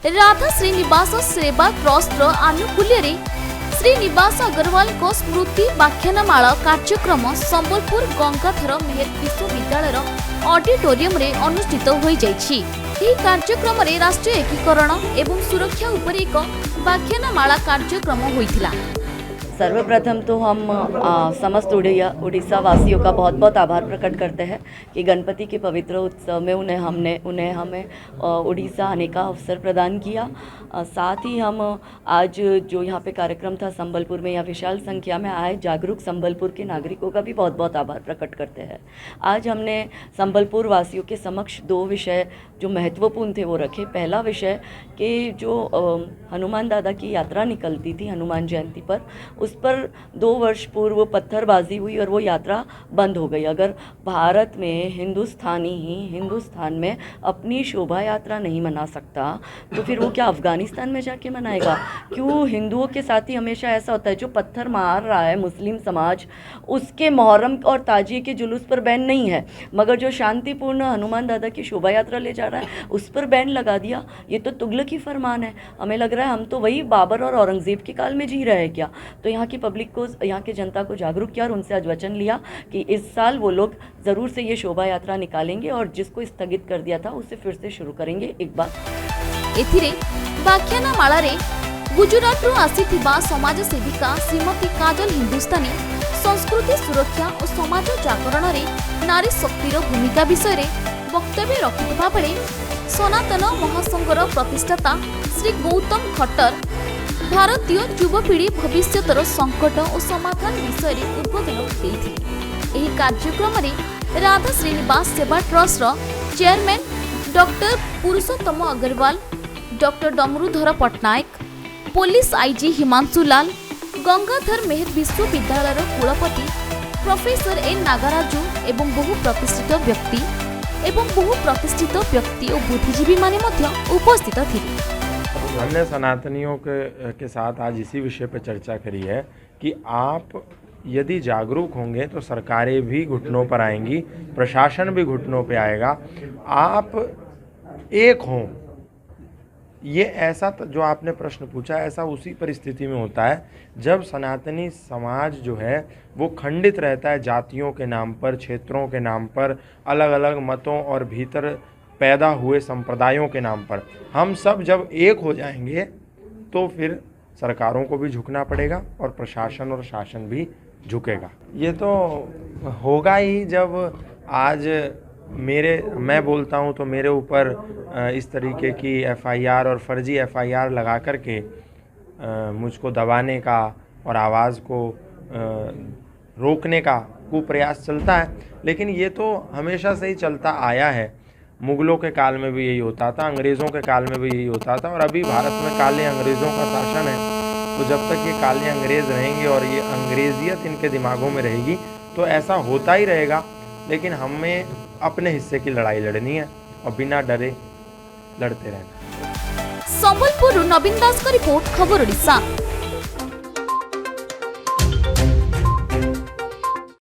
राधा श्रीनिवास सेवा ट्रस्ट आनुकूल्य रे श्रीनिवास अग्रवाल को स्मृति व्याख्यानमाला कार्यक्रम संबलपुर गंगाधर मेहर विश्वविद्यालय ऑडिटोरियम रे अनुष्ठित हो जाइछि। ଏହି କାର୍ଯ୍ୟକ୍ରମରେ ରାଷ୍ଟ୍ରୀୟ ଏକୀକରଣ ଏବଂ ସୁରକ୍ଷା ଉପରେ ଏକ व्याख्यानमाला कार्यक्रम होइथिला। सर्वप्रथम तो हम समस्त उड़ीसा वासियों का बहुत बहुत आभार प्रकट करते हैं कि गणपति के पवित्र उत्सव में उन्हें हमें उड़ीसा आने का अवसर प्रदान किया। साथ ही हम आज जो यहाँ पे कार्यक्रम था संबलपुर में, या विशाल संख्या में आए जागरूक संबलपुर के नागरिकों का भी बहुत बहुत आभार प्रकट करते हैं। आज हमने संबलपुर वासियों के समक्ष दो विषय जो महत्वपूर्ण थे वो रखे। पहला विषय कि जो हनुमान दादा की यात्रा निकलती थी हनुमान जयंती पर, उस पर 2 वर्ष पूर्व पत्थरबाजी हुई और वो यात्रा बंद हो गई। अगर भारत में हिंदुस्तानी ही हिंदुस्तान में अपनी शोभा यात्रा नहीं मना सकता तो फिर वो क्या अफ़गानिस्तान में जाके मनाएगा? क्यों हिंदुओं के साथ ही हमेशा ऐसा होता है, जो पत्थर मार रहा है मुस्लिम समाज, उसके मुहर्रम और ताजिए के जुलूस पर बैन नहीं है, मगर जो शांतिपूर्ण हनुमान दादा की शोभा यात्रा ले जा रहा है उस पर बैन लगा दिया। ये तो तुगलकी फरमान है। हमें लग रहा है हम तो वही बाबर और औरंगज़ेब के काल में जी रहे हैं क्या? तो यहाँ की पब्लिक को, यहाँ की जनता को जागरूक किया और उनसे आज वचन लिया कि इस साल वो लोग ज़रूर से ये शोभा यात्रा निकालेंगे और जिसको स्थगित कर दिया था उसे फिर से शुरू करेंगे एक बार। एथिरे व्याख्यानमाला रे गुजरात रो आसीथिबा समाज सेविका श्रीमती काजल हिंदुस्तानी संस्कृति सुरक्षा और समाज जागरण रे नारी शक्तिर भूमिका विषय रे वक्तव्य रखिथिबा बेले सनातन महासंघर प्रतिष्ठाता श्री गौतम खट्टर भारतीय युवपीढ़ी भविष्यतर संकट और समाधान विषय रे उद्बोधन देथिले। एही कार्यक्रम रे राधा श्रीनिवास सेवा ट्रस्ट रो chairman doctor Purushottam Agarwal, doctor Damrudhar Pattnaik, police IG Himanshu Lal, Gangadhar Meher विश्वविद्यालय कुलपति प्रोफेसर एन नागराजू एवं बहु प्रतिष्ठित व्यक्ति और बुद्धिजीवी माने मध्य उपस्थित थे। हमने सनातनियों के साथ आज इसी विषय पर चर्चा करी है कि आप यदि जागरूक होंगे तो सरकारें भी घुटनों पर आएंगी, प्रशासन भी घुटनों पर आएगा। आप एक हों, ये ऐसा जो आपने प्रश्न पूछा ऐसा उसी परिस्थिति में होता है जब सनातनी समाज जो है वो खंडित रहता है जातियों के नाम पर, क्षेत्रों के नाम पर, अलग अलग मतों और भीतर पैदा हुए संप्रदायों के नाम पर। हम सब जब एक हो जाएंगे तो फिर सरकारों को भी झुकना पड़ेगा और प्रशासन और शासन भी झुकेगा। ये तो होगा ही जब आज मैं बोलता हूँ तो मेरे ऊपर इस तरीके की एफआईआर और फर्जी एफआईआर लगा कर के मुझको दबाने का और आवाज़ को रोकने का कुप्रयास चलता है। लेकिन ये तो हमेशा से ही चलता आया है। मुग़लों के काल में भी यही होता था, अंग्रेज़ों के काल में भी यही होता था, और अभी भारत में काले अंग्रेज़ों का शासन है। तो जब तक ये काले अंग्रेज़ रहेंगे और ये अंग्रेज़ियत इनके दिमागों में रहेगी तो ऐसा होता ही रहेगा। लेकिन हमें अपने हिस्से की लड़ाई लड़नी है और बिना डरे लड़ते रहना। संबलपुर नवीन दास का रिपोर्ट, खबर ओडिशा।